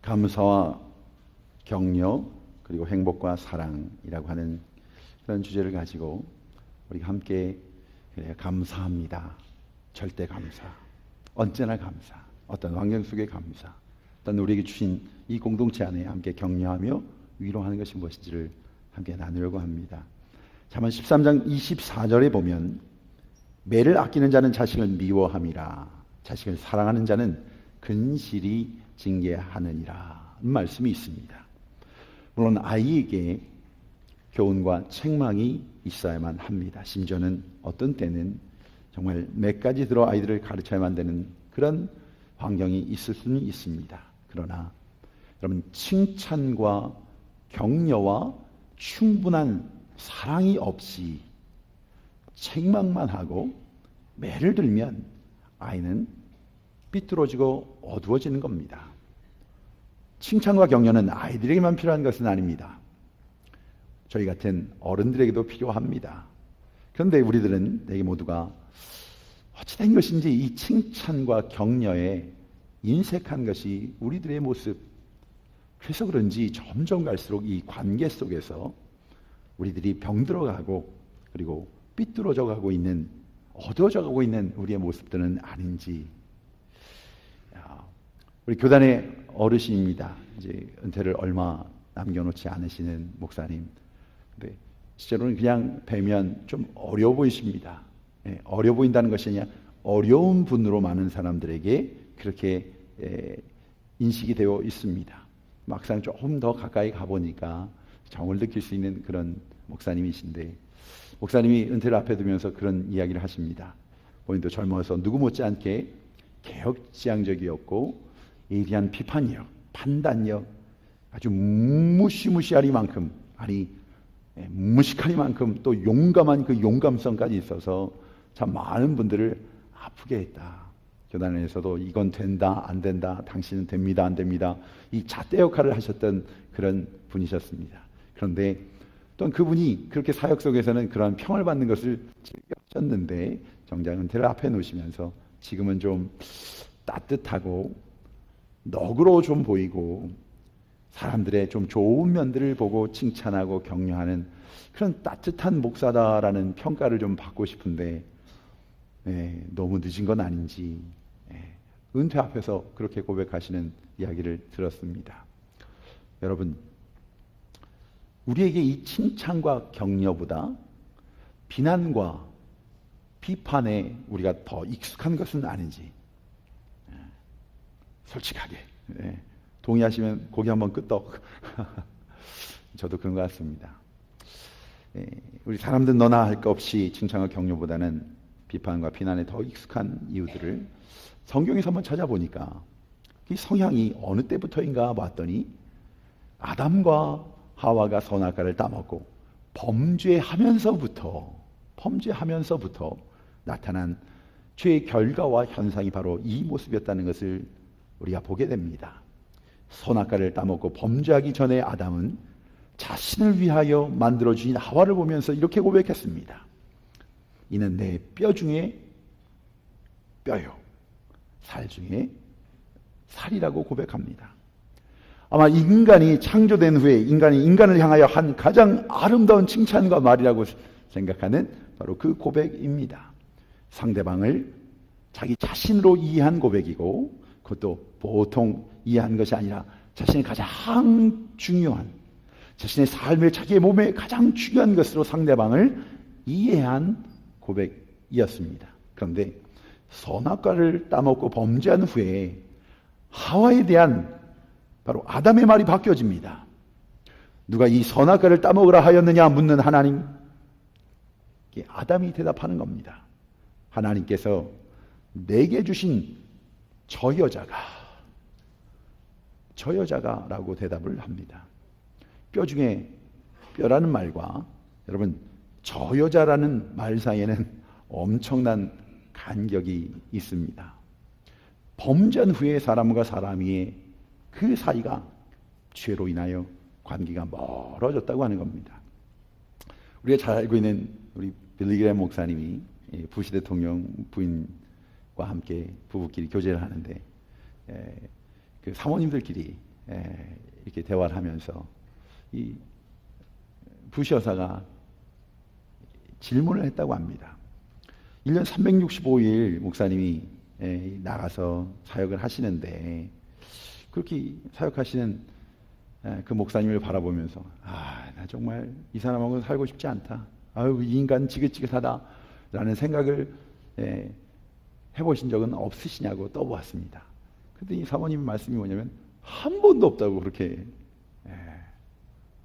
감사와 격려 그리고 행복과 사랑이라고 하는 그런 주제를 가지고 우리가 함께 감사합니다. 절대 감사, 언제나 감사, 어떤 환경 속의 감사, 어떤 우리에게 주신 이 공동체 안에 함께 격려하며 위로하는 것이 무엇인지를 함께 나누려고 합니다. 잠언 13장 24절에 보면 매를 아끼는 자는 자식을 미워함이라 자식을 사랑하는 자는 근실이 징계하느니라 말씀이 있습니다. 물론 아이에게 교훈과 책망이 있어야만 합니다. 심지어는 어떤 때는 정말 매까지 들어 아이들을 가르쳐야만 되는 그런 환경이 있을 수는 있습니다. 그러나 여러분, 칭찬과 격려와 충분한 사랑이 없이 책망만 하고 매를 들면 아이는 삐뚤어지고 어두워지는 겁니다. 칭찬과 격려는 아이들에게만 필요한 것은 아닙니다. 저희 같은 어른들에게도 필요합니다. 그런데 우리들은 내게 모두가 어찌된 것인지 이 칭찬과 격려에 인색한 것이 우리들의 모습. 그래서 그런지 점점 갈수록 이 관계 속에서 우리들이 병들어가고 그리고 삐뚤어져 가고 있는, 어두워져 가고 있는 우리의 모습들은 아닌지. 우리 교단의 어르신입니다. 이제 은퇴를 얼마 남겨놓지 않으시는 목사님. 근데 실제로는 그냥 뵈면 좀 어려워 보이십니다. 어려워 보인다는 것이 아니라 어려운 분으로 많은 사람들에게 그렇게 인식이 되어 있습니다. 막상 조금 더 가까이 가보니까 정을 느낄 수 있는 그런 목사님이신데, 목사님이 은퇴를 앞에 두면서 그런 이야기를 하십니다. 본인도 젊어서 누구 못지않게 개혁지향적이었고 예리한 비판력, 판단력, 아주 무시무시하리만큼, 아니 무식하리만큼 또 용감한 그 용감성까지 있어서 참 많은 분들을 아프게 했다. 교단에서도 이건 된다, 안 된다, 당신은 됩니다, 안 됩니다, 이 잣대 역할을 하셨던 그런 분이셨습니다. 그런데 또한 그분이 그렇게 사역 속에서는 그러한 평을 받는 것을 즐겼었는데 정작 은퇴를 앞에 놓으시면서 지금은 좀 따뜻하고 너그러워 좀 보이고 사람들의 좀 좋은 면들을 보고 칭찬하고 격려하는 그런 따뜻한 목사다라는 평가를 좀 받고 싶은데 너무 늦은 건 아닌지 은퇴 앞에서 그렇게 고백하시는 이야기를 들었습니다. 여러분, 우리에게 이 칭찬과 격려보다 비난과 비판에 우리가 더 익숙한 것은 아닌지. 솔직하게 동의하시면 고개 한번 끄덕. 저도 그런 것 같습니다. 우리 사람들 너나 할 것 없이 칭찬과 격려보다는 비판과 비난에 더 익숙한 이유들을 성경에서 한번 찾아보니까 이 성향이 어느 때부터인가 봤더니 아담과 하와가 선악과를 따먹고 범죄하면서부터 나타난 죄의 결과와 현상이 바로 이 모습이었다는 것을 우리가 보게 됩니다. 선악과를 따먹고 범죄하기 전에 아담은 자신을 위하여 만들어주신 하와를 보면서 이렇게 고백했습니다. 이는 내 뼈 중에 뼈요, 살 중에 살이라고 고백합니다. 아마 인간이 창조된 후에 인간을 향하여 한 가장 아름다운 칭찬과 말이라고 생각하는 바로 그 고백입니다. 상대방을 자기 자신으로 이해한 고백이고, 그것도 보통 이해한 것이 아니라 자신의 가장 중요한, 자신의 삶에 자기의 몸에 가장 중요한 것으로 상대방을 이해한 고백이었습니다. 그런데 선악과를 따먹고 범죄한 후에 하와에 대한 바로 아담의 말이 바뀌어집니다. 누가 이 선악과를 따먹으라 하였느냐 묻는 하나님, 아담이 대답하는 겁니다. 하나님께서 내게 주신 저 여자가 라고 대답을 합니다. 뼈 중에 뼈라는 말과 여러분 저 여자라는 말 사이에는 엄청난 간격이 있습니다. 범죄한 후에 사람과 사람의 그 사이가 죄로 인하여 관계가 멀어졌다고 하는 겁니다. 우리가 잘 알고 있는 우리 빌리 그레이엄 목사님이 부시 대통령 부인과 함께 부부끼리 교제를 하는데 그 사모님들끼리 이렇게 대화를 하면서 이 부시여사가 질문을 했다고 합니다. 1년 365일 목사님이 나가서 사역을 하시는데 그렇게 사역하시는 그 목사님을 바라보면서 나 정말 이 사람하고 살고 싶지 않다. 아유, 이 인간 지긋지긋하다 라는 생각을 해보신 적은 없으시냐고 떠보았습니다. 그랬더니 사모님 말씀이 뭐냐면 한 번도 없다고 그렇게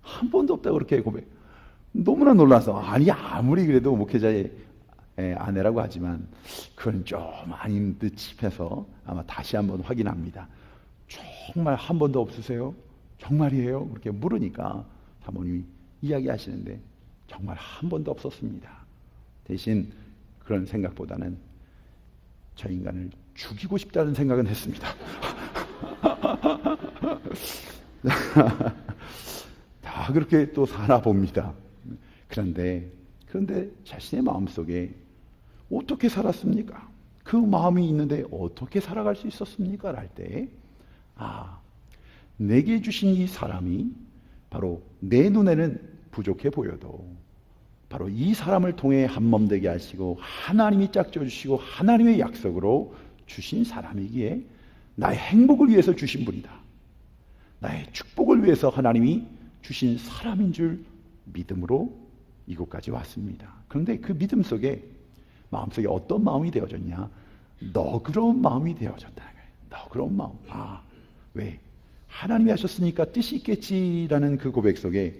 한 번도 없다고 그렇게 고백. 너무나 놀라서 아니 아무리 그래도 목회자의 아내라고 하지만 그건 좀 아닌 듯 싶어서 아마 다시 한번 확인합니다. 정말 한 번도 없으세요? 정말이에요? 그렇게 물으니까 사모님이 이야기하시는데 정말 한 번도 없었습니다. 대신 그런 생각보다는 저 인간을 죽이고 싶다는 생각은 했습니다. 다 그렇게 또 살아봅니다. 그런데 자신의 마음속에 어떻게 살았습니까? 그 마음이 있는데 어떻게 살아갈 수 있었습니까? 할 때 내게 주신 이 사람이 바로 내 눈에는 부족해 보여도 바로 이 사람을 통해 한몸 되게 하시고 하나님이 짝져 주시고 하나님의 약속으로 주신 사람이기에 나의 행복을 위해서 주신 분이다. 나의 축복을 위해서 하나님이 주신 사람인 줄 믿음으로 이곳까지 왔습니다. 그런데 그 믿음 속에 마음속에 어떤 마음이 되어졌냐? 너그러운 마음이 되어졌다는 거예요. 너그러운 마음. 왜? 하나님이 하셨으니까 뜻이 있겠지라는 그 고백 속에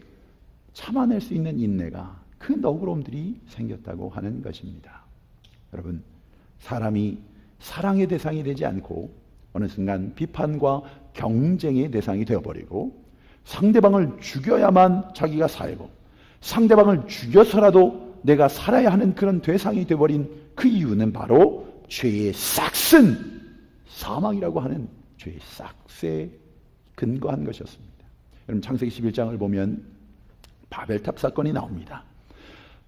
참아낼 수 있는 인내가 그 너그러움들이 생겼다고 하는 것입니다. 여러분, 사람이 사랑의 대상이 되지 않고 어느 순간 비판과 경쟁의 대상이 되어버리고 상대방을 죽여야만 자기가 살고 상대방을 죽여서라도 내가 살아야 하는 그런 대상이 되어버린 그 이유는 바로 죄의 싹슨 사망이라고 하는 죄의 싹스에 근거한 것이었습니다. 여러분, 창세기 11장을 보면 바벨탑 사건이 나옵니다.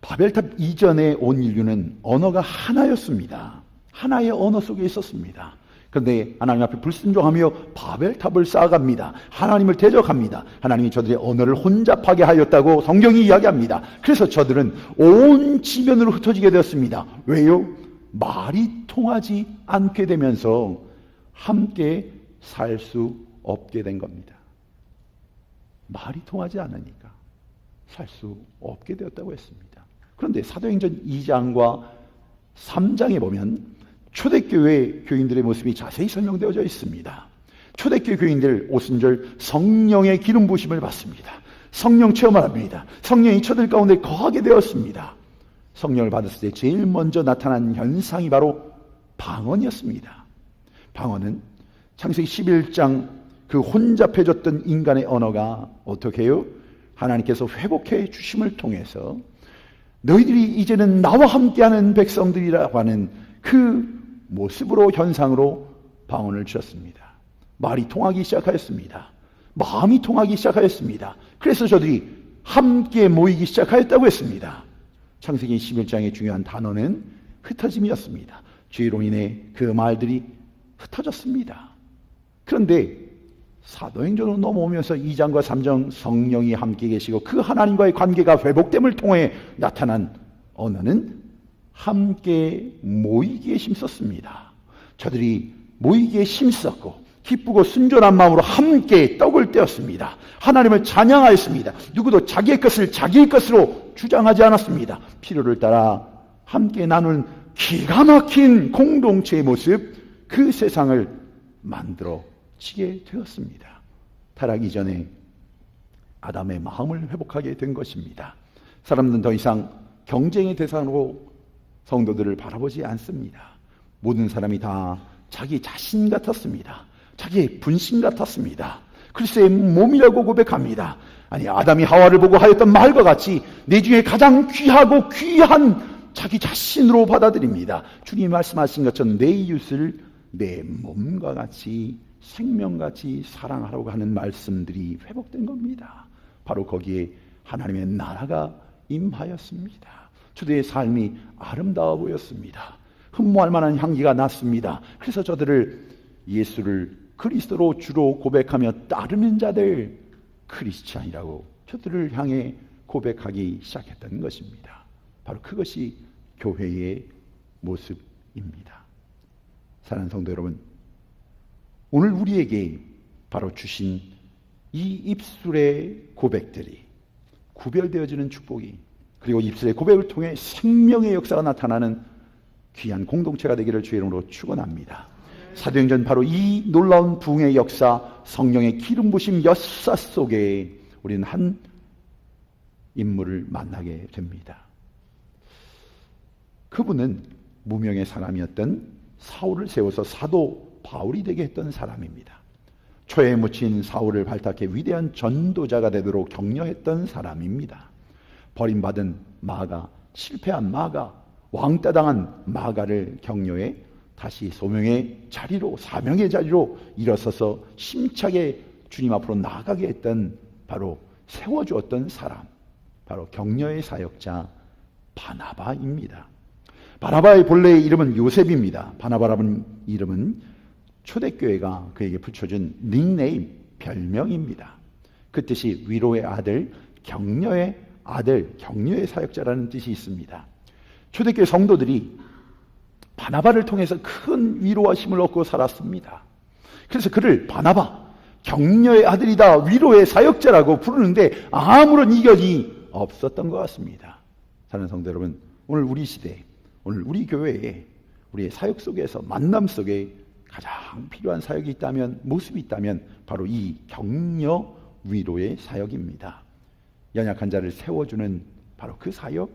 바벨탑 이전에 온 인류는 언어가 하나였습니다. 하나의 언어 속에 있었습니다. 그런데 하나님 앞에 불순종하며 바벨탑을 쌓아갑니다. 하나님을 대적합니다. 하나님이 저들의 언어를 혼잡하게 하였다고 성경이 이야기합니다. 그래서 저들은 온 지면으로 흩어지게 되었습니다. 왜요? 말이 통하지 않게 되면서 함께 살 수 없게 된 겁니다. 말이 통하지 않으니까 살 수 없게 되었다고 했습니다. 그런데 사도행전 2장과 3장에 보면 초대교회 교인들의 모습이 자세히 설명되어져 있습니다. 초대교회 교인들 오순절 성령의 기름 부으심을 받습니다. 성령 체험을 합니다. 성령이 저들 가운데 거하게 되었습니다. 성령을 받았을 때 제일 먼저 나타난 현상이 바로 방언이었습니다. 방언은 창세기 11장 그 혼잡해졌던 인간의 언어가 어떻게 해요? 하나님께서 회복해 주심을 통해서 너희들이 이제는 나와 함께하는 백성들이라고 하는 그 모습으로 현상으로 방언을 주셨습니다. 말이 통하기 시작하였습니다. 마음이 통하기 시작하였습니다. 그래서 저들이 함께 모이기 시작하였다고 했습니다. 창세기 11장의 중요한 단어는 흩어짐이었습니다. 죄로 인해 그 말들이 흩어졌습니다. 그런데 사도행전으로 넘어오면서 2장과 3장 성령이 함께 계시고 그 하나님과의 관계가 회복됨을 통해 나타난 언어는 함께 모이기에 힘썼습니다. 저들이 모이기에 힘썼고 기쁘고 순전한 마음으로 함께 떡을 떼었습니다. 하나님을 찬양하였습니다. 누구도 자기의 것을 자기의 것으로 주장하지 않았습니다. 필요를 따라 함께 나눈 기가 막힌 공동체의 모습, 그 세상을 만들어지게 되었습니다. 타락 이전에 아담의 마음을 회복하게 된 것입니다. 사람들은 더 이상 경쟁의 대상으로 성도들을 바라보지 않습니다. 모든 사람이 다 자기 자신 같았습니다. 자기의 분신 같았습니다. 그리스도의 몸이라고 고백합니다. 아니, 아담이 하와를 보고 하였던 말과 같이 내 중에 가장 귀하고 귀한 자기 자신으로 받아들입니다. 주님이 말씀하신 것처럼 내 이웃을 내 몸과 같이 생명같이 사랑하라고 하는 말씀들이 회복된 겁니다. 바로 거기에 하나님의 나라가 임하였습니다. 저들의 삶이 아름다워 보였습니다. 흠모할 만한 향기가 났습니다. 그래서 저들을 예수를 그리스도로 주로 고백하며 따르는 자들 크리스찬이라고 저들을 향해 고백하기 시작했던 것입니다. 바로 그것이 교회의 모습입니다. 사랑하는 성도 여러분, 오늘 우리에게 바로 주신 이 입술의 고백들이 구별되어지는 축복이, 그리고 입술의 고백을 통해 생명의 역사가 나타나는 귀한 공동체가 되기를 주의 이름으로 축원합니다. 사도행전 바로 이 놀라운 부흥의 역사, 성령의 기름 부심 역사 속에 우리는 한 인물을 만나게 됩니다. 그분은 무명의 사람이었던 사울을 세워서 사도 바울이 되게 했던 사람입니다. 초에 묻힌 사울을 발탁해 위대한 전도자가 되도록 격려했던 사람입니다. 버림받은 마가, 실패한 마가, 왕따당한 마가를 격려해 다시 소명의 자리로, 사명의 자리로 일어서서 힘차게 주님 앞으로 나아가게 했던, 바로 세워주었던 사람, 바로 격려의 사역자 바나바입니다. 바나바의 본래의 이름은 요셉입니다. 바나바라는 이름은 초대교회가 그에게 붙여준 닉네임, 별명입니다. 그 뜻이 위로의 아들, 격려의 아들, 격려의 사역자라는 뜻이 있습니다. 초대교회 성도들이 바나바를 통해서 큰 위로와 힘을 얻고 살았습니다. 그래서 그를 바나바, 격려의 아들이다, 위로의 사역자라고 부르는데 아무런 이견이 없었던 것 같습니다. 사랑하는 성도 여러분, 오늘 우리 시대, 오늘 우리 교회에, 우리의 사역 속에서, 만남 속에 가장 필요한 사역이 있다면, 모습이 있다면 바로 이 격려, 위로의 사역입니다. 연약한 자를 세워주는 바로 그 사역,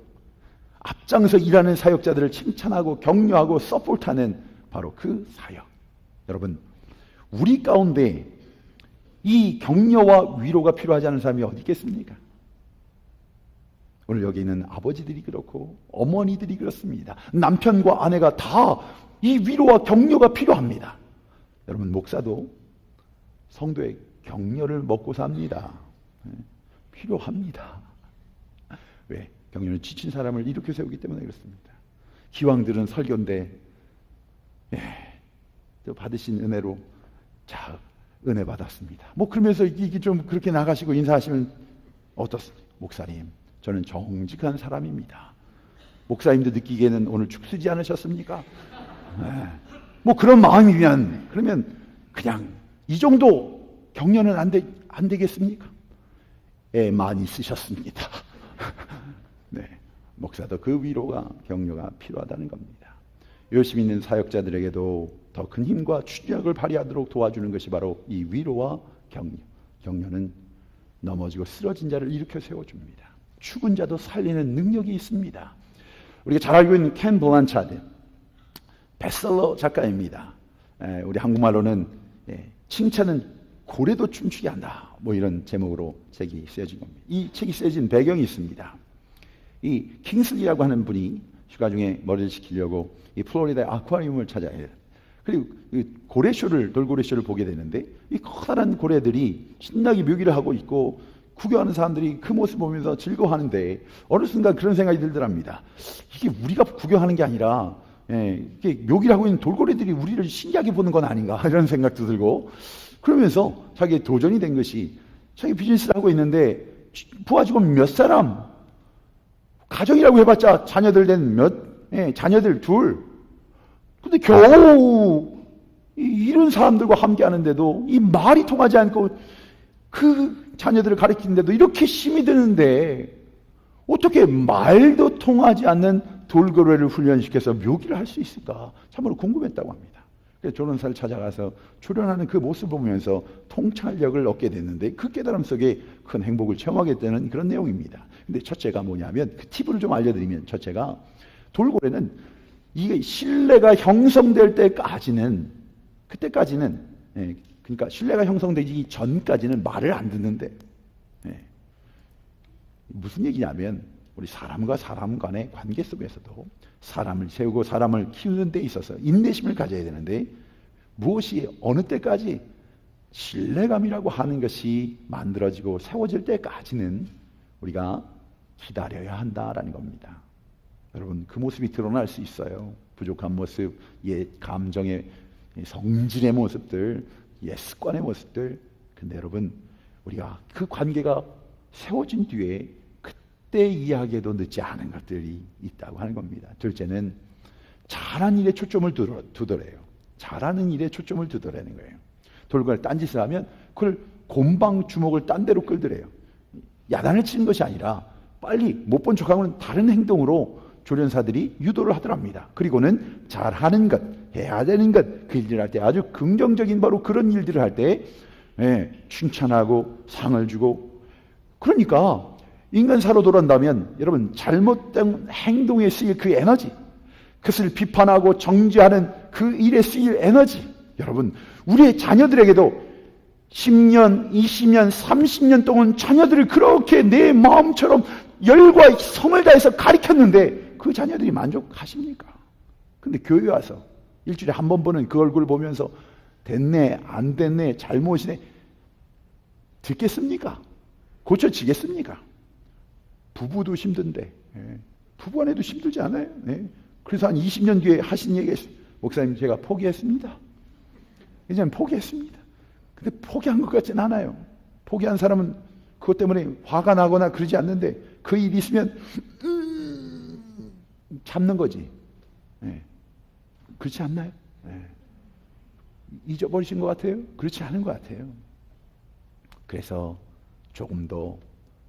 앞장서 일하는 사역자들을 칭찬하고 격려하고 서포트하는 바로 그 사역. 여러분, 우리 가운데 이 격려와 위로가 필요하지 않은 사람이 어디 있겠습니까? 오늘 여기 있는 아버지들이 그렇고 어머니들이 그렇습니다. 남편과 아내가 다 이 위로와 격려가 필요합니다. 여러분, 목사도 성도의 격려를 먹고 삽니다. 필요합니다. 왜? 격려는 지친 사람을 일으켜 세우기 때문에 그렇습니다. 기왕들은 설교인데, 또 받으신 은혜로, 자, 은혜 받았습니다. 뭐 그러면서 이게 좀 그렇게 나가시고 인사하시면 어떻습니까? 목사님, 저는 정직한 사람입니다. 목사님도 느끼기에는 오늘 죽쓰지 않으셨습니까? 뭐 그런 마음이면, 그러면 그냥 이 정도 격려는 안 되겠습니까? 애 많이 쓰셨습니다. 네, 목사도 그 위로가, 격려가 필요하다는 겁니다. 열심히 있는 사역자들에게도 더 큰 힘과 추진력을 발휘하도록 도와주는 것이 바로 이 위로와 격려. 격려는 넘어지고 쓰러진 자를 일으켜 세워줍니다. 죽은 자도 살리는 능력이 있습니다. 우리가 잘 알고 있는 켄 블란차드, 베스트셀러 작가입니다. 우리 한국말로는 칭찬은 고래도 춤추게 한다, 뭐 이런 제목으로 책이 쓰여진 겁니다. 이 책이 쓰여진 배경이 있습니다. 이 킹슬리라고 하는 분이 휴가 중에 머리를 식히려고 이 플로리다의 아쿠아리움을 찾아야 해요. 그리고 고래쇼를, 돌고래쇼를 보게 되는데 이 커다란 고래들이 신나게 묘기를 하고 있고 구경하는 사람들이 그 모습 보면서 즐거워하는데 어느 순간 그런 생각이 들더랍니다. 이게 우리가 구경하는 게 아니라 이게 묘기를 하고 있는 돌고래들이 우리를 신기하게 보는 건 아닌가, 이런 생각도 들고, 그러면서 자기의 도전이 된 것이, 자기 비즈니스를 하고 있는데 부하 직원 몇 사람, 가정이라고 해봤자 자녀들 자녀들 둘, 근데 겨우 이런 사람들과 함께 하는데도 이 말이 통하지 않고 그 자녀들을 가르치는데도 이렇게 힘이 드는데 어떻게 말도 통하지 않는 돌고래를 훈련시켜서 묘기를 할 수 있을까? 참으로 궁금했다고 합니다. 그래서 조련사를 찾아가서 조련하는 그 모습을 보면서 통찰력을 얻게 됐는데 그 깨달음 속에 큰 행복을 체험하게 되는 그런 내용입니다. 근데 첫째가 뭐냐면, 그 팁을 좀 알려드리면, 첫째가 돌고래는 이게 신뢰가 형성될 때까지는, 그때까지는, 그러니까 신뢰가 형성되기 전까지는 말을 안 듣는데, 무슨 얘기냐면 우리 사람과 사람 간의 관계 속에서도 사람을 세우고 사람을 키우는 데 있어서 인내심을 가져야 되는데, 무엇이 어느 때까지 신뢰감이라고 하는 것이 만들어지고 세워질 때까지는 우리가 기다려야 한다라는 겁니다. 여러분, 그 모습이 드러날 수 있어요. 부족한 모습, 감정의 성질의 모습들, 습관의 모습들. 근데 여러분, 우리가 그 관계가 세워진 뒤에 그때 이해하기에도 늦지 않은 것들이 있다고 하는 겁니다. 둘째는 잘하는 일에 초점을 두더래요. 잘하는 일에 초점을 두더라는 거예요. 돌고래 딴짓을 하면 그걸 곰방 주먹을 딴 데로 끌더래요. 야단을 치는 것이 아니라 빨리 못 본 척하고는 다른 행동으로 조련사들이 유도를 하더랍니다. 그리고는 잘하는 것, 해야 되는 것, 그 일들을 할 때 아주 긍정적인 바로 그런 일들을 할 때 칭찬하고 상을 주고. 그러니까 인간사로 돌아온다면 여러분, 잘못된 행동에 쓰일 그 에너지, 그것을 비판하고 정죄하는 그 일에 쓰일 에너지, 여러분 우리의 자녀들에게도 10년, 20년, 30년 동안 자녀들을 그렇게 내 마음처럼 열과 성을 다해서 가르쳤는데 그 자녀들이 만족하십니까? 근데 교회 와서 일주일에 한 번 보는 그 얼굴 보면서 됐네, 안 됐네, 잘못이네 듣겠습니까? 고쳐지겠습니까? 부부도 힘든데, 부부 안에도 힘들지 않아요? 그래서 한 20년 뒤에 하신 얘기가 있어요. 목사님, 제가 포기했습니다. 이제는 포기했습니다. 근데 포기한 것 같진 않아요. 포기한 사람은 그것 때문에 화가 나거나 그러지 않는데 그 일이 있으면 참는 거지. 그렇지 않나요? 잊어버리신 것 같아요? 그렇지 않은 것 같아요. 그래서 조금 더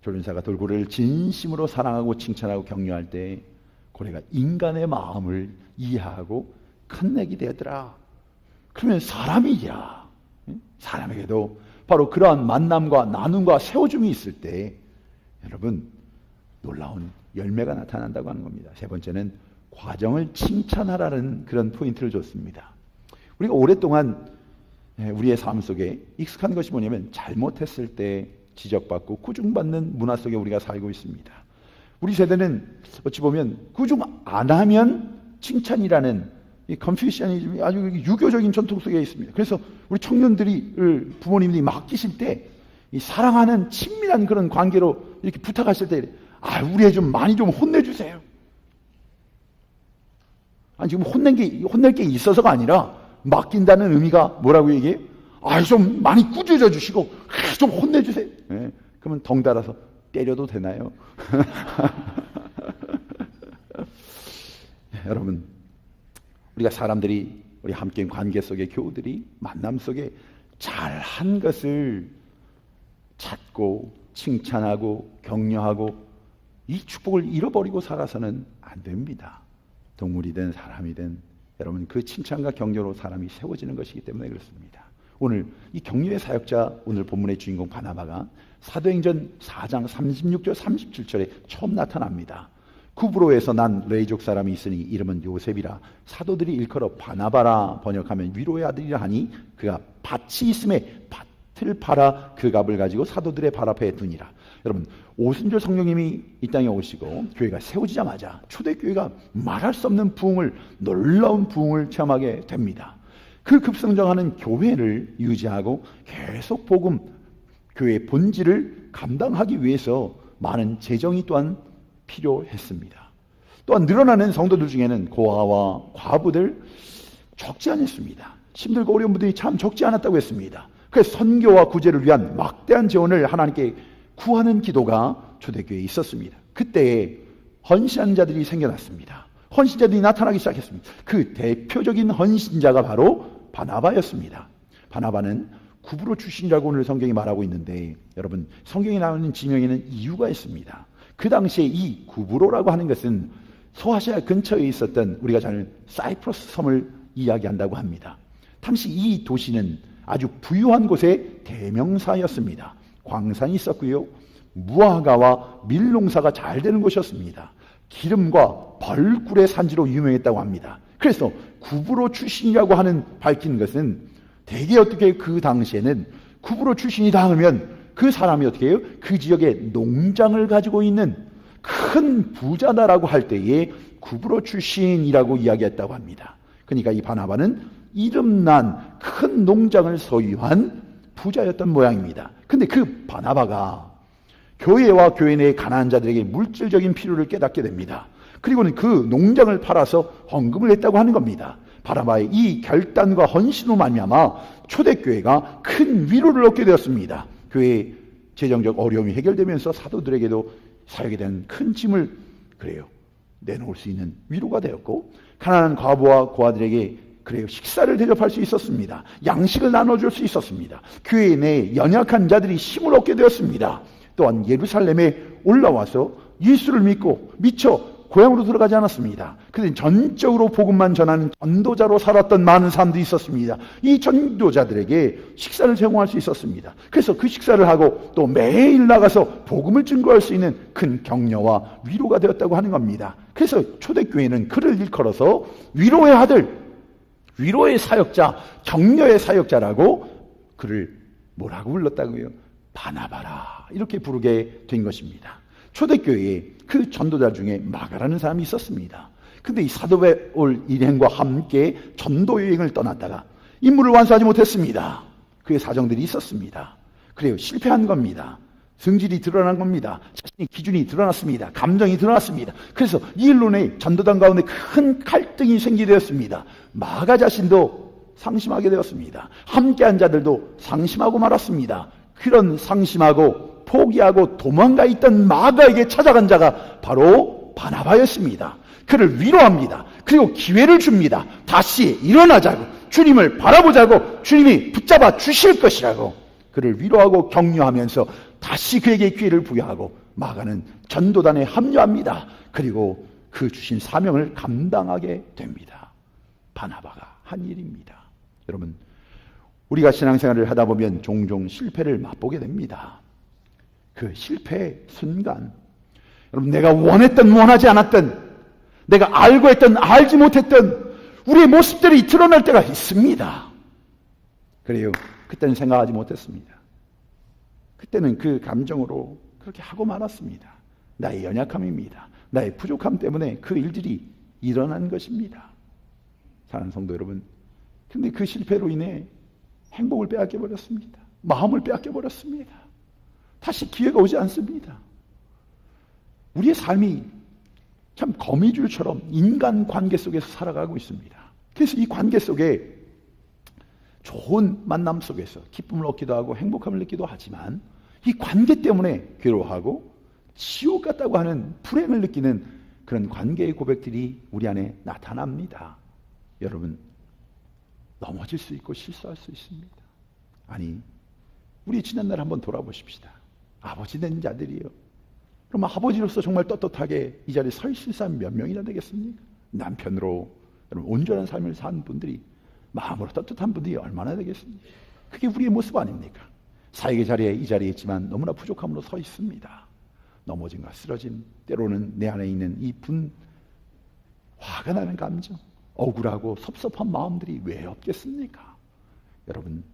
조련사가 돌고래를 진심으로 사랑하고 칭찬하고 격려할 때 고래가 인간의 마음을 이해하고 끝내게 되더라. 그러면 사람이야. 사람에게도 바로 그러한 만남과 나눔과 세워줌이 있을 때 여러분 놀라운 열매가 나타난다고 하는 겁니다. 세 번째는 과정을 칭찬하라는 그런 포인트를 줬습니다. 우리가 오랫동안 우리의 삶 속에 익숙한 것이 뭐냐면 잘못했을 때 지적받고 구중받는 문화 속에 우리가 살고 있습니다. 우리 세대는 어찌 보면 구중 안 하면 칭찬이라는 이 컨퓨시아니즘이 아주 유교적인 전통 속에 있습니다. 그래서 우리 청년들이 부모님들이 맡기실 때 이 사랑하는 친밀한 그런 관계로 이렇게 부탁하실 때 우리 애 좀 많이 좀 혼내주세요. 아니 지금 혼낼 게 있어서가 아니라 맡긴다는 의미가 뭐라고 얘기해요? 좀 많이 꾸짖어 주시고 좀 혼내주세요. 그러면 덩달아서 때려도 되나요? 여러분, 우리가 사람들이 우리 함께 관계 속의 교우들이 만남 속에 잘한 것을 찾고 칭찬하고 격려하고 이 축복을 잃어버리고 살아서는 안 됩니다. 동물이든 사람이든 여러분 그 칭찬과 격려로 사람이 세워지는 것이기 때문에 그렇습니다. 오늘 이 격려의 사역자, 오늘 본문의 주인공 바나바가 사도행전 4장 36절 37절에 처음 나타납니다. 구브로에서 난 레이족 사람이 있으니 이름은 요셉이라 사도들이 일컬어 바나바라 번역하면 위로의 아들이라 하니 그가 밭이 있음에 밭을 팔아 그 값을 가지고 사도들의 발 앞에 두니라. 여러분, 오순절 성령님이 이 땅에 오시고 교회가 세워지자마자 초대교회가 말할 수 없는 부흥을, 놀라운 부흥을 체험하게 됩니다. 그 급성장하는 교회를 유지하고 계속 복음, 교회의 본질을 감당하기 위해서 많은 재정이 또한 필요했습니다. 또한 늘어나는 성도들 중에는 고아와 과부들 적지 않았습니다. 힘들고 어려운 분들이 참 적지 않았다고 했습니다. 그래서 선교와 구제를 위한 막대한 재원을 하나님께 구하는 기도가 초대교회에 있었습니다. 그때에 헌신한 자들이 생겨났습니다. 헌신자들이 나타나기 시작했습니다. 그 대표적인 헌신자가 바로 바나바였습니다. 바나바는 구브로 출신이라고 오늘 성경이 말하고 있는데 여러분, 성경에 나오는 지명에는 이유가 있습니다. 그 당시에 이 구브로라고 하는 것은 소아시아 근처에 있었던 우리가 잘 아는 사이프러스 섬을 이야기한다고 합니다. 당시 이 도시는 아주 부유한 곳의 대명사였습니다. 광산이 있었고요, 무화과와 밀농사가 잘 되는 곳이었습니다. 기름과 벌꿀의 산지로 유명했다고 합니다. 그래서 구브로 출신이라고 하는 밝힌 것은 대개 어떻게 그 당시에는 구브로 출신이다 하면 그 사람이 어떻게 해요? 그 지역에 농장을 가지고 있는 큰 부자다라고 할 때에 구브로 출신이라고 이야기했다고 합니다. 그러니까 이 바나바는 이름난 큰 농장을 소유한 부자였던 모양입니다. 근데 그 바나바가 교회와 교회 내의 가난한 자들에게 물질적인 필요를 깨닫게 됩니다. 그리고는 그 농장을 팔아서 헌금을 했다고 하는 겁니다. 바나바의 이 결단과 헌신으로 말미암아 초대교회가 큰 위로를 얻게 되었습니다. 교회의 재정적 어려움이 해결되면서 사도들에게도 사역에 대한 큰 짐을 내놓을 수 있는 위로가 되었고, 가난한 과부와 고아들에게 식사를 대접할 수 있었습니다. 양식을 나눠줄 수 있었습니다. 교회 내 연약한 자들이 힘을 얻게 되었습니다. 또한 예루살렘에 올라와서 예수를 믿고 미처 고향으로 들어가지 않았습니다. 그들은 전적으로 복음만 전하는 전도자로 살았던 많은 사람들이 있었습니다. 이 전도자들에게 식사를 제공할 수 있었습니다. 그래서 그 식사를 하고 또 매일 나가서 복음을 증거할 수 있는 큰 격려와 위로가 되었다고 하는 겁니다. 그래서 초대교회는 그를 일컬어서 위로의 아들, 위로의 사역자, 격려의 사역자라고 그를 뭐라고 불렀다고요? 바나바라, 이렇게 부르게 된 것입니다. 초대교회에 그 전도자 중에 마가라는 사람이 있었습니다. 근데 이 사도 바울 일행과 함께 전도 여행을 떠났다가 임무를 완수하지 못했습니다. 그의 사정들이 있었습니다. 실패한 겁니다. 성질이 드러난 겁니다. 자신의 기준이 드러났습니다. 감정이 드러났습니다. 그래서 이 일로 내 전도단 가운데 큰 갈등이 생기게 되었습니다. 마가 자신도 상심하게 되었습니다. 함께한 자들도 상심하고 말았습니다. 그런 상심하고 포기하고 도망가 있던 마가에게 찾아간 자가 바로 바나바였습니다. 그를 위로합니다. 그리고 기회를 줍니다. 다시 일어나자고, 주님을 바라보자고, 주님이 붙잡아 주실 것이라고 그를 위로하고 격려하면서 다시 그에게 기회를 부여하고 마가는 전도단에 합류합니다. 그리고 그 주신 사명을 감당하게 됩니다. 바나바가 한 일입니다. 여러분, 우리가 신앙생활을 하다 보면 종종 실패를 맛보게 됩니다. 그 실패의 순간, 여러분, 내가 원했던 원하지 않았던, 내가 알고 했던 알지 못했던 우리의 모습들이 드러날 때가 있습니다. 그때는 생각하지 못했습니다. 그때는 그 감정으로 그렇게 하고 말았습니다. 나의 연약함입니다. 나의 부족함 때문에 그 일들이 일어난 것입니다. 사랑하는 성도 여러분, 근데 그 실패로 인해 행복을 빼앗겨 버렸습니다. 마음을 빼앗겨 버렸습니다. 다시 기회가 오지 않습니다. 우리의 삶이 참 거미줄처럼 인간관계 속에서 살아가고 있습니다. 그래서 이 관계 속에 좋은 만남 속에서 기쁨을 얻기도 하고 행복함을 느끼기도 하지만 이 관계 때문에 괴로워하고 지옥 같다고 하는 불행을 느끼는 그런 관계의 고백들이 우리 안에 나타납니다. 여러분, 넘어질 수 있고 실수할 수 있습니다. 아니, 우리 지난날 한번 돌아보십시다. 아버지 된 자들이요. 그럼 아버지로서 정말 떳떳하게 이 자리에 서 있을 사람 몇 명이나 되겠습니까? 남편으로 여러분 온전한 삶을 산 분들이, 마음으로 떳떳한 분들이 얼마나 되겠습니까? 그게 우리의 모습 아닙니까? 사역의 자리에 이 자리에 있지만 너무나 부족함으로 서 있습니다. 넘어짐과 쓰러짐, 때로는 내 안에 있는 이 화가 나는 감정, 억울하고 섭섭한 마음들이 왜 없겠습니까? 여러분,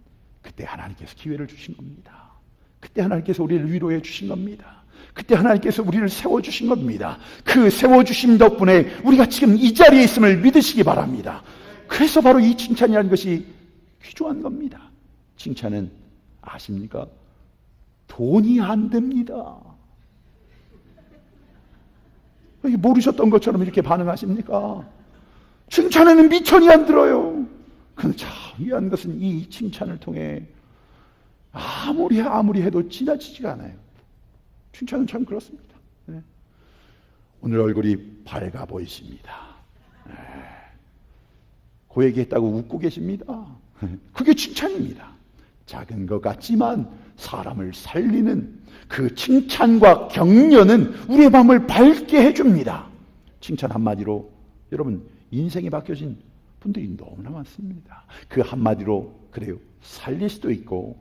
그때 하나님께서 기회를 주신 겁니다. 그때 하나님께서 우리를 위로해 주신 겁니다. 그때 하나님께서 우리를 세워주신 겁니다. 그 세워주신 덕분에 우리가 지금 이 자리에 있음을 믿으시기 바랍니다. 그래서 바로 이 칭찬이라는 것이 귀중한 겁니다. 칭찬은 아십니까? 돈이 안 됩니다. 모르셨던 것처럼 이렇게 반응하십니까? 칭찬에는 미천이 안 들어요. 그런데 참 위한 것은 이 칭찬을 통해 아무리 해도 지나치지가 않아요. 칭찬은 참 그렇습니다. 네. 오늘 얼굴이 밝아 보이십니다. 네. 고얘기했다고 웃고 계십니다. 그게 칭찬입니다. 작은 것 같지만 사람을 살리는 그 칭찬과 격려는 우리의 마음을 밝게 해줍니다. 칭찬 한마디로 여러분 인생이 바뀌어진 분들이 너무나 많습니다. 그 한마디로 그래요, 살릴 수도 있고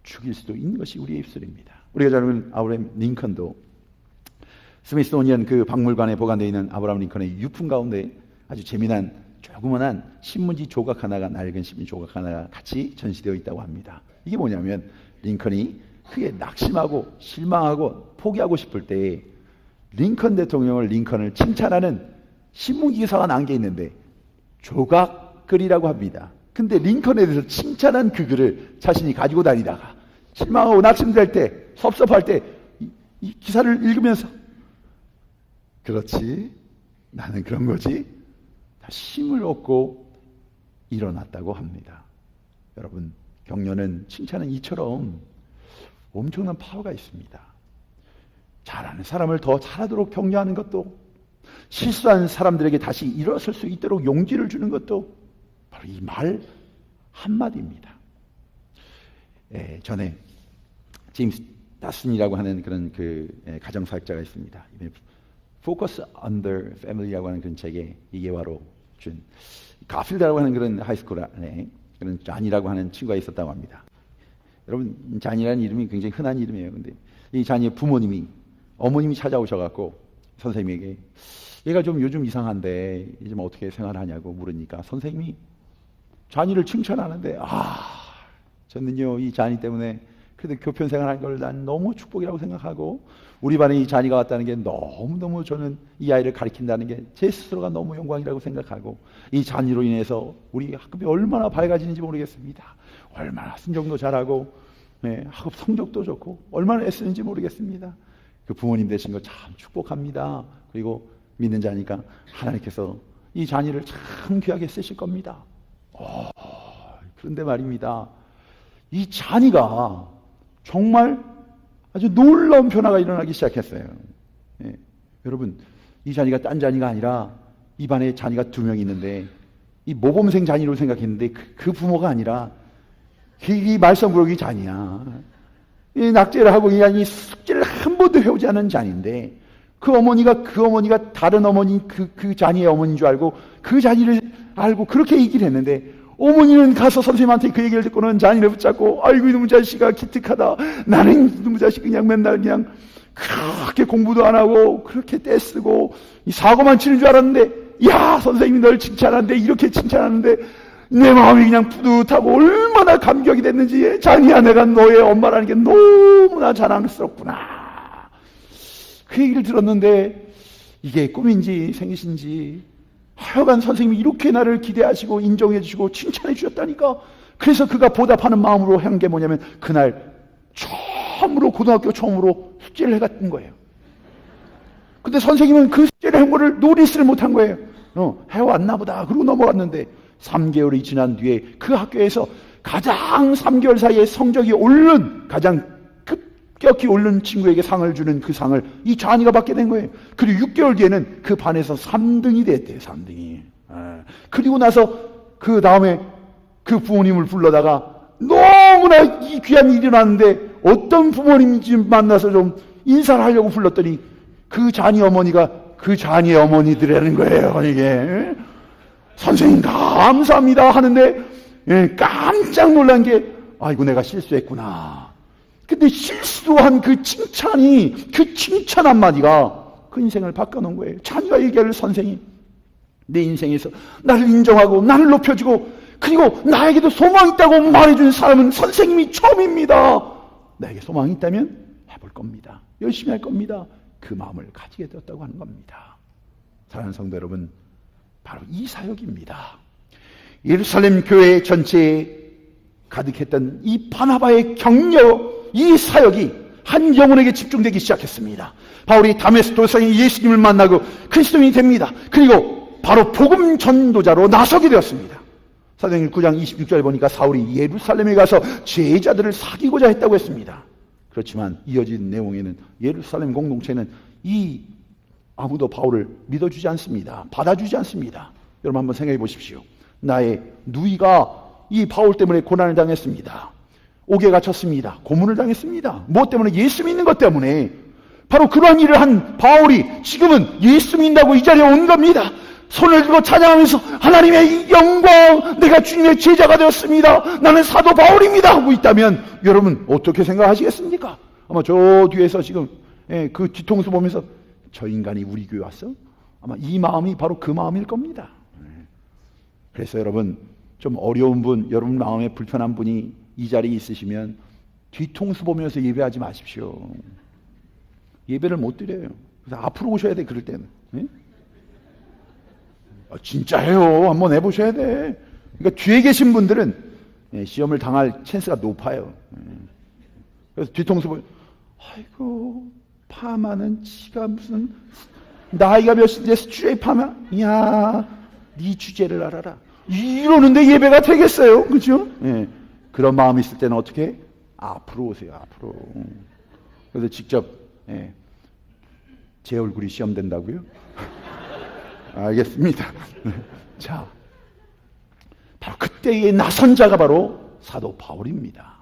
죽일 수도 있는 것이 우리의 입술입니다. 우리가 잘 아는 아브라함 링컨도 스미소니언 그 박물관에 보관되어 있는 아브라함 링컨의 유품 가운데 아주 재미난 조그만한 신문지 조각 하나가, 낡은 신문지 조각 하나가 같이 전시되어 있다고 합니다. 이게 뭐냐면 링컨이 크게 낙심하고 실망하고 포기하고 싶을 때 링컨 대통령을, 링컨을 칭찬하는 신문 기사가 남겨 있는데 조각글이라고 합니다. 근데 링컨에 대해서 칭찬한 그 글을 자신이 가지고 다니다가 실망하고 낙심될 때, 섭섭할 때 이 기사를 읽으면서 그렇지, 나는 그런 거지, 다 힘을 얻고 일어났다고 합니다. 여러분, 격려는, 칭찬은 이처럼 엄청난 파워가 있습니다. 잘하는 사람을 더 잘하도록 격려하는 것도, 실수한 사람들에게 다시 일어설 수 있도록 용기를 주는 것도 바로 이 말 한마디입니다. 전에 제임스 다슨이라고 하는 그런 가정사역자가 있습니다. Focus on the Family라고 하는 그런 책에 이 예화로 준 가필드라고 하는 그런 하이스쿨 안에 그런 잔이라고 하는 친구가 있었다고 합니다. 여러분, 잔이라는 이름이 굉장히 흔한 이름이에요. 근데 이 잔이의 어머님이 찾아오셔갖고 선생님에게 얘가 좀 요즘 이상한데 요즘 어떻게 생활하냐고 물으니까 선생님이 잔이를 칭찬하는데, 저는요 이 잔이 때문에 그래도 교편 생활한 걸 난 너무 축복이라고 생각하고, 우리 반에 이 잔이가 왔다는 게 너무너무 저는 이 아이를 가르친다는 게 제 스스로가 너무 영광이라고 생각하고, 이 잔이로 인해서 우리 학급이 얼마나 밝아지는지 모르겠습니다. 얼마나 순종도 잘하고 학업 성적도 좋고 얼마나 애쓰는지 모르겠습니다. 그 부모님 되신 거 참 축복합니다. 그리고 믿는 자니까 하나님께서 이 잔이를 참 귀하게 쓰실 겁니다. 그런데 말입니다, 이 잔이가 정말 아주 놀라운 변화가 일어나기 시작했어요. 여러분, 이 잔이가 딴 잔이가 아니라 이 반에 잔이가 2명 있는데 이 모범생 잔이로 생각했는데 그 부모가 아니라 이 말썽부러기 잔이야. 이 낙제를 하고 이 숙제를 한 번도 해오지 않은 잔인데, 그 어머니가 다른 어머니 그 잔이의 어머니인 줄 알고 그 잔이를 알고 그렇게 얘기를 했는데, 어머니는 가서 선생님한테 그 얘기를 듣고는 잔이를 붙잡고, 아이고 이놈의 자식아 기특하다. 나는 이놈의 자식 그냥 맨날 그냥 그렇게 공부도 안 하고 그렇게 떼쓰고 사고만 치는 줄 알았는데, 야 선생님이 널 칭찬하는데, 이렇게 칭찬하는데 내 마음이 그냥 뿌듯하고 얼마나 감격이 됐는지, 잔이야 내가 너의 엄마라는 게 너무나 자랑스럽구나. 그 얘기를 들었는데 이게 꿈인지 생기신지 하여간 선생님이 이렇게 나를 기대하시고 인정해 주시고 칭찬해 주셨다니까. 그래서 그가 보답하는 마음으로 한 게 뭐냐면, 그날 고등학교 처음으로 숙제를 해갔던 거예요. 근데 선생님은 그 숙제를 한 거를 노리스를 못한 거예요. 해왔나 보다 그러고 넘어갔는데, 3개월이 지난 뒤에 그 학교에서 가장 3개월 사이에 성적이 오른, 가장 급격히 오른 친구에게 상을 주는 그 상을 이 잔이가 받게 된 거예요. 그리고 6개월 뒤에는 그 반에서 3등이 됐대요. 3등이. 그리고 나서 그 다음에 그 부모님을 불러다가, 너무나 이 귀한 일이 일어났는데 어떤 부모님인지 만나서 좀 인사를 하려고 불렀더니 그 잔이 어머니가 그 잔이의 어머니들이라는 거예요. 이게 선생님 감사합니다 하는데 깜짝 놀란 게, 아이고 내가 실수했구나. 근데 실수한 그 칭찬 한마디가 그 인생을 바꿔놓은 거예요. 자기가 얘기할 선생님, 내 인생에서 나를 인정하고 나를 높여주고 그리고 나에게도 소망이 있다고 말해준 사람은 선생님이 처음입니다. 나에게 소망이 있다면 해볼 겁니다. 열심히 할 겁니다. 그 마음을 가지게 되었다고 하는 겁니다. 사랑하는 성도 여러분, 바로 이 사역입니다. 예루살렘 교회 전체에 가득했던 이 바나바의 격려, 이 사역이 한 영혼에게 집중되기 시작했습니다. 바울이 다메스토성에 예수님을 만나고 그리스도인이 됩니다. 그리고 바로 복음 전도자로 나서게 되었습니다. 사도행전 9장 26절에 보니까 사울이 예루살렘에 가서 제자들을 사귀고자 했다고 했습니다. 그렇지만 이어진 내용에는 예루살렘 공동체는 아무도 바울을 믿어주지 않습니다. 받아주지 않습니다. 여러분 한번 생각해 보십시오. 나의 누이가 이 바울 때문에 고난을 당했습니다. 옥에 갇혔습니다. 고문을 당했습니다. 무엇 때문에? 예수 믿는 것 때문에. 바로 그러한 일을 한 바울이 지금은 예수 믿는다고 이 자리에 온 겁니다. 손을 들고 찬양하면서 하나님의 영광, 내가 주님의 제자가 되었습니다. 나는 사도 바울입니다 하고 있다면 여러분 어떻게 생각하시겠습니까? 아마 저 뒤에서 지금 그 뒤통수 보면서 저 인간이 우리 교회 왔어? 아마 이 마음이 바로 그 마음일 겁니다. 그래서 여러분 좀 어려운 분, 여러분 마음에 불편한 분이 이 자리에 있으시면 뒤통수 보면서 예배하지 마십시오. 예배를 못 드려요. 그래서 앞으로 오셔야 돼. 그럴 때는. 진짜예요. 한번 해보셔야 돼. 그러니까 뒤에 계신 분들은 시험을 당할 찬스가 높아요. 그래서 뒤통수 보면 아이고 파마는 지가 무슨 나이가 몇인데 주제에 파마? 이야 네 주제를 알아라. 이러는데 예배가 되겠어요? 그죠? 예. 그런 마음이 있을 때는 어떻게? 앞으로 오세요, 앞으로. 그래서 직접, 예. 제 얼굴이 시험 된다고요? 알겠습니다. 자, 바로 그때의 나선 자가 바로 사도 바울입니다.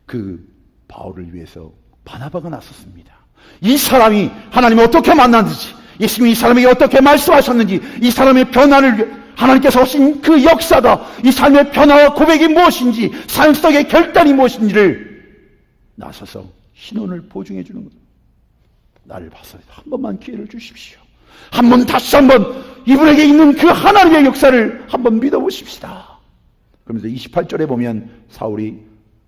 그 바울을 위해서 바나바가 나섰습니다. 이 사람이 하나님을 어떻게 만났는지, 예수님이 이 사람에게 어떻게 말씀하셨는지, 이 사람의 변화를 하나님께서 하신 그 역사가, 이 삶의 변화와 고백이 무엇인지, 삶 속의 결단이 무엇인지를 나서서 신원을 보증해 주는 겁니다. 나를 봐서 한 번만 기회를 주십시오. 다시 한번 이분에게 있는 그 하나님의 역사를 한번 믿어보십시다. 그러면서 28절에 보면 사울이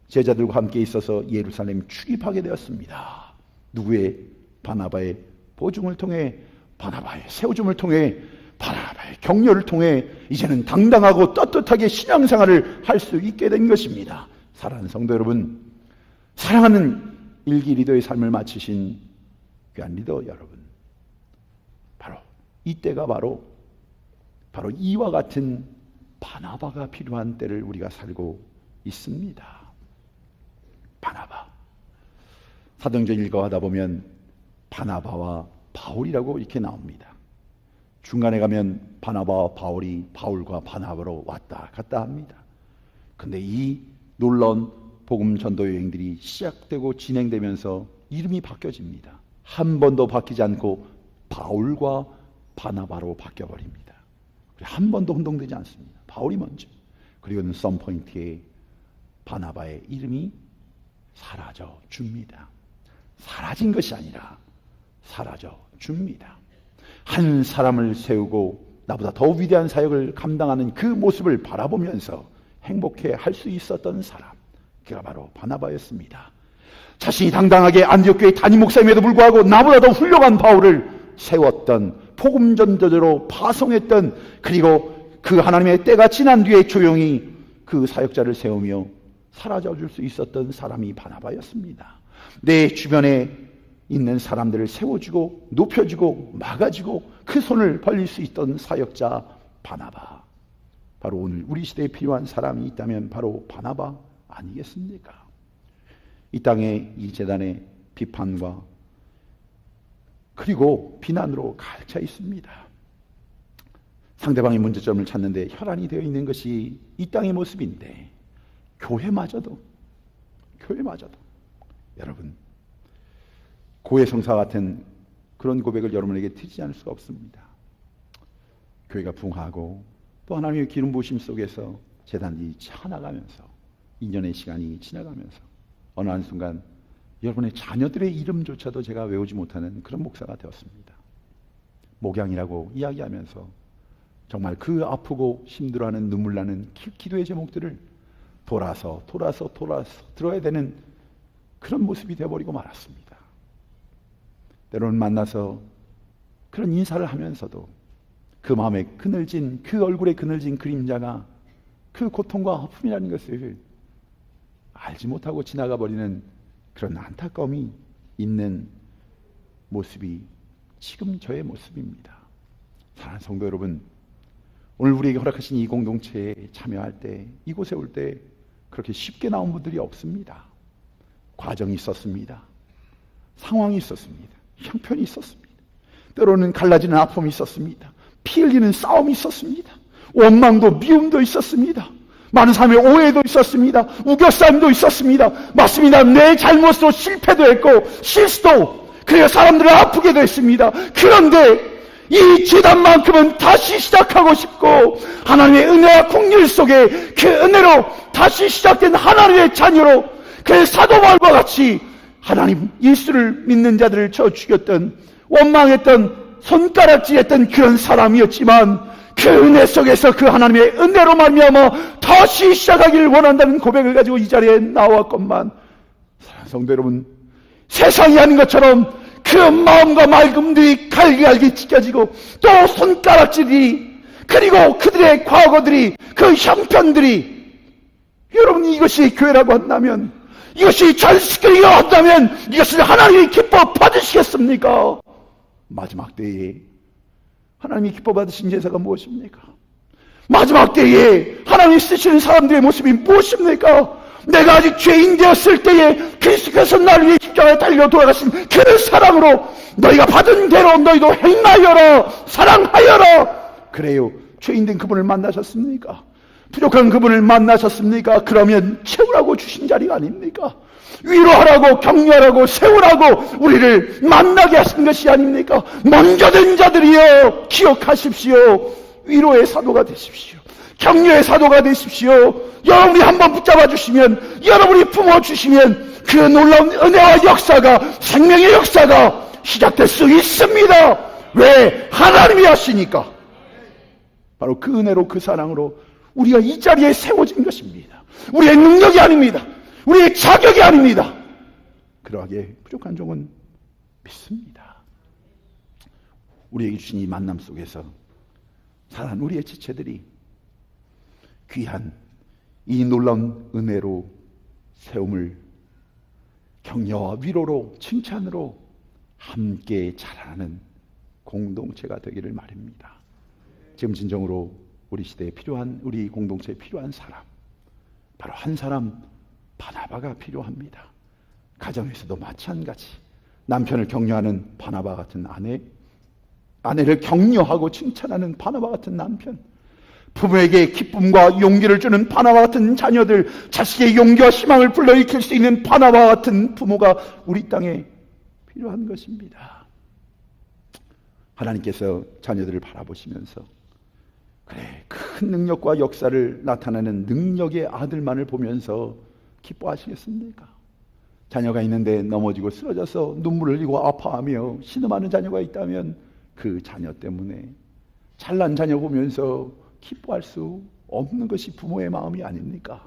제자들과 함께 있어서 예루살렘 출입하게 되었습니다. 누구의? 바나바의 보증을 통해, 바나바의 세워줌을 통해, 바나바의 격려를 통해 이제는 당당하고 떳떳하게 신앙생활을 할 수 있게 된 것입니다. 사랑하는 성도 여러분, 사랑하는 일기 리더의 삶을 마치신 귀한 리더 여러분, 바로 이때가 바로 이와 같은 바나바가 필요한 때를 우리가 살고 있습니다. 바나바. 사도행전 읽어가다 보면 바나바와 바울이라고 이렇게 나옵니다. 중간에 가면 바나바와 바울이 바울과 바나바로 왔다 갔다 합니다. 근데 이 놀라운 복음 전도 여행들이 시작되고 진행되면서 이름이 바뀌어집니다. 한 번도 바뀌지 않고 바울과 바나바로 바뀌어버립니다. 한 번도 혼동되지 않습니다. 바울이 먼저. 그리고는 썸포인트에 바나바의 이름이 사라져 줍니다. 사라진 것이 아니라 사라져 줍니다. 한 사람을 세우고 나보다 더 위대한 사역을 감당하는 그 모습을 바라보면서 행복해 할 수 있었던 사람, 그가 바로 바나바였습니다. 자신이 당당하게 안디옥교회 담임 목사임에도 불구하고 나보다 더 훌륭한 바울을 세웠던, 복음 전도자로 파송했던, 그리고 그 하나님의 때가 지난 뒤에 조용히 그 사역자를 세우며 사라져줄 수 있었던 사람이 바나바였습니다. 내 주변에 있는 사람들을 세워주고 높여주고 막아주고 그 손을 벌릴 수 있던 사역자 바나바. 바로 오늘 우리 시대에 필요한 사람이 있다면 바로 바나바 아니겠습니까? 이 땅에 이 재단의 비판과 그리고 비난으로 가득 차 있습니다. 상대방의 문제점을 찾는데 혈안이 되어 있는 것이 이 땅의 모습인데 교회마저도 여러분, 고해성사 같은 그런 고백을 여러분에게 드리지 않을 수가 없습니다. 교회가 부흥하고 또 하나님의 기름 부으심 속에서 재단이 차나가면서 2년의 시간이 지나가면서 어느 한순간 여러분의 자녀들의 이름조차도 제가 외우지 못하는 그런 목사가 되었습니다. 목양이라고 이야기하면서 정말 그 아프고 힘들어하는 눈물 나는 기도의 제목들을 돌아서 들어야 되는 그런 모습이 되어버리고 말았습니다. 때로는 만나서 그런 인사를 하면서도 그 마음에 그늘진, 그 얼굴에 그늘진 그림자가 그 고통과 아픔이라는 것을 알지 못하고 지나가 버리는 그런 안타까움이 있는 모습이 지금 저의 모습입니다. 사랑하는 성도 여러분, 오늘 우리에게 허락하신 이 공동체에 참여할 때, 이곳에 올 때 그렇게 쉽게 나온 분들이 없습니다. 과정이 있었습니다. 상황이 있었습니다. 형편이 있었습니다. 때로는 갈라지는 아픔이 있었습니다. 피 흘리는 싸움이 있었습니다. 원망도 미움도 있었습니다. 많은 사람의 오해도 있었습니다. 우겨싸움도 있었습니다. 맞습니다. 내 잘못으로 실패도 했고 실수도, 그래서 사람들을 아프게 됐습니다. 그런데 이 재단만큼은 다시 시작하고 싶고 하나님의 은혜와 긍휼 속에 그 은혜로 다시 시작된 하나님의 자녀로, 그 사도 바울과 같이 하나님 예수를 믿는 자들을 쳐 죽였던, 원망했던, 손가락질했던 그런 사람이었지만 그 은혜 속에서 그 하나님의 은혜로 말미암아 다시 시작하기를 원한다는 고백을 가지고 이 자리에 나왔건만, 사랑하는 성도 여러분, 세상이 하는 것처럼 그 마음과 맑음들이 갈기갈기 찢겨지고 또 손가락질이, 그리고 그들의 과거들이, 그 형편들이, 여러분 이것이 교회라고 한다면, 이것이 전스크리가 한다면 이것을 하나님이 기뻐 받으시겠습니까? 마지막 때에 하나님이 기뻐 받으신 제사가 무엇입니까? 마지막 때에 하나님이 쓰시는 사람들의 모습이 무엇입니까? 내가 아직 죄인 되었을 때에 그리스도께서 나를 위해 십자가에 달려 돌아가신 그 사랑으로 너희가 받은 대로 너희도 행하여라, 사랑하여라. 그래요. 죄인 된 그분을 만나셨습니까? 부족한 그분을 만나셨습니까? 그러면 채우라고 주신 자리가 아닙니까? 위로하라고, 격려하라고, 세우라고 우리를 만나게 하신 것이 아닙니까? 먼저 된 자들이여, 기억하십시오. 위로의 사도가 되십시오. 격려의 사도가 되십시오. 여러분이 한번 붙잡아 주시면, 여러분이 품어주시면 그 놀라운 은혜와 역사가, 생명의 역사가 시작될 수 있습니다. 왜? 하나님이 하시니까. 바로 그 은혜로, 그 사랑으로 우리가 이 자리에 세워진 것입니다. 우리의 능력이 아닙니다. 우리의 자격이 아닙니다. 그러하게 부족한 종은 믿습니다. 우리에게 주신 이 만남 속에서 살아난 우리의 지체들이 귀한 이 놀라운 은혜로 세움을 격려와 위로로, 칭찬으로 함께 자라나는 공동체가 되기를 말입니다. 지금 진정으로 우리 시대에 필요한, 우리 공동체에 필요한 사람, 바로 한 사람, 바나바가 필요합니다. 가정에서도 마찬가지. 남편을 격려하는 바나바 같은 아내, 아내를 격려하고 칭찬하는 바나바 같은 남편, 부모에게 기쁨과 용기를 주는 바나바 같은 자녀들, 자식의 용기와 희망을 불러일으킬 수 있는 바나바 같은 부모가 우리 땅에 필요한 것입니다. 하나님께서 자녀들을 바라보시면서 그래, 큰 능력과 역사를 나타내는 능력의 아들만을 보면서 기뻐하시겠습니까? 자녀가 있는데 넘어지고 쓰러져서 눈물을 흘리고 아파하며 신음하는 자녀가 있다면 그 자녀 때문에 잘난 자녀 보면서 기뻐할 수 없는 것이 부모의 마음이 아닙니까?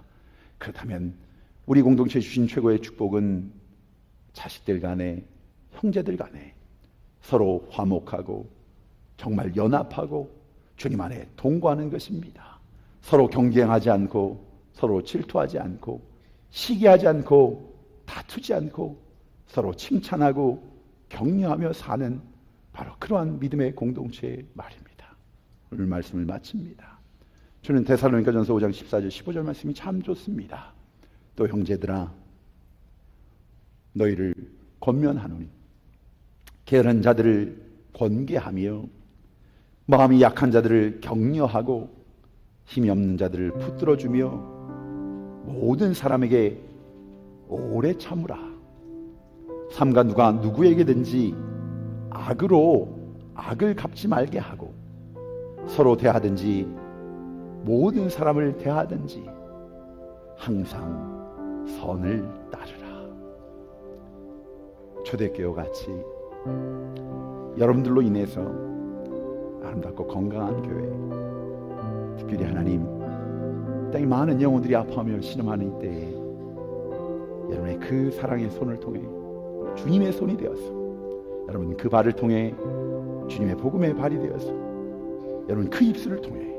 그렇다면 우리 공동체에 주신 최고의 축복은 자식들 간에, 형제들 간에 서로 화목하고 정말 연합하고 주님 안에 동거하는 것입니다. 서로 경쟁하지 않고, 서로 질투하지 않고, 시기하지 않고, 다투지 않고, 서로 칭찬하고 격려하며 사는 바로 그러한 믿음의 공동체의 말입니다. 오늘 말씀을 마칩니다. 주는 데살로니가전서 5장 14절 15절 말씀이 참 좋습니다. 또 형제들아, 너희를 권면하노니 게으른 자들을 권계하며 마음이 약한 자들을 격려하고 힘이 없는 자들을 붙들어주며 모든 사람에게 오래 참으라. 삼가 누가 누구에게든지 악으로 악을 갚지 말게 하고 서로 대하든지 모든 사람을 대하든지 항상 선을 따르라. 초대교회 같이 여러분들로 인해서 아름답고 건강한 교회, 특별히 하나님 땅에 많은 영혼들이 아파하며 신음하는 이때에 여러분의 그 사랑의 손을 통해 주님의 손이 되어서, 여러분 그 발을 통해 주님의 복음의 발이 되어서, 여러분 그 입술을 통해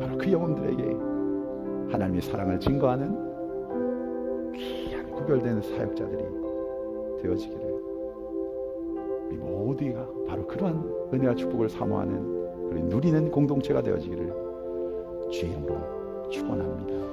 바로 그 영혼들에게 하나님의 사랑을 증거하는 귀한 구별된 사역자들이 되어지기를, 우리 모두가 바로 그러한 은혜와 축복을 사모하는, 우리 누리는 공동체가 되어지기를 주의 이름으로 축원합니다.